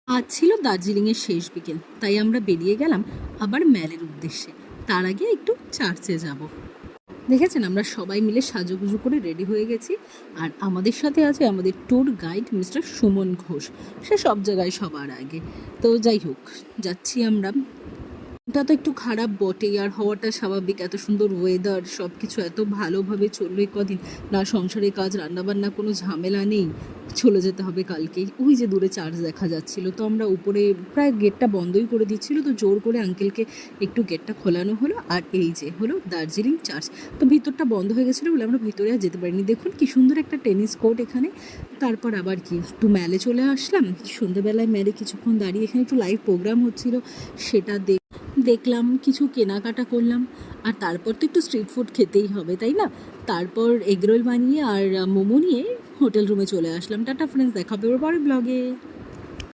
আজ ছিল দার্জিলিংয়ের শেষ বিকেল, তাই আমরা বেরিয়ে গেলাম আবার ম্যালের উদ্দেশ্যে। তার আগে একটু চার্চে যাব। দেখেছেন, আমরা সবাই মিলে সাজুগুজু করে রেডি হয়ে গেছি। আর আমাদের সাথে আছে আমাদের tour guide mister Suman Ghosh. সে সব জায়গায় সবার আগে। তো যাই হোক, যাচ্ছি আমরা। ওটা তো একটু খারাপ বটেই, আর হওয়াটা স্বাভাবিক। এত সুন্দর ওয়েদার, সব কিছু এত ভালোভাবে চললো এই কদিন। না সংসারে কাজ, রান্নাবান্না, কোনো ঝামেলা নেই। চলে যেতে হবে কালকেই। ওই যে দূরে চার্চ দেখা যাচ্ছিল, তো আমরা উপরে প্রায় গেটটা বন্ধই করে দিচ্ছিল, তো জোর করে আঙ্কেলকে একটু গেটটা খোলানো হলো। আর এই যে হলো দার্জিলিং চার্চ। তো ভিতরটা বন্ধ হয়ে গেছিলো বলে আমরা ভিতরে আর যেতে পারিনি। দেখুন কি সুন্দর একটা টেনিস কোর্ট এখানে। তারপর আবার কি একটু ম্যালে চলে আসলাম। সন্ধ্যেবেলায় ম্যালে কিছুক্ষণ দাঁড়িয়ে এখানে একটু লাইভ প্রোগ্রাম হচ্ছিল, সেটা দেখলাম, কিছু কেনাকাটা করলাম। আর তারপর তো একটু স্ট্রিট ফুড খেতেই হবে, তাই না? তারপর এগরোল বানিয়ে আর মোমো নিয়ে হোটেল রুমে চলে আসলাম। টাটা ফ্রেন্ডস, দেখা হবে পরের ব্লগে।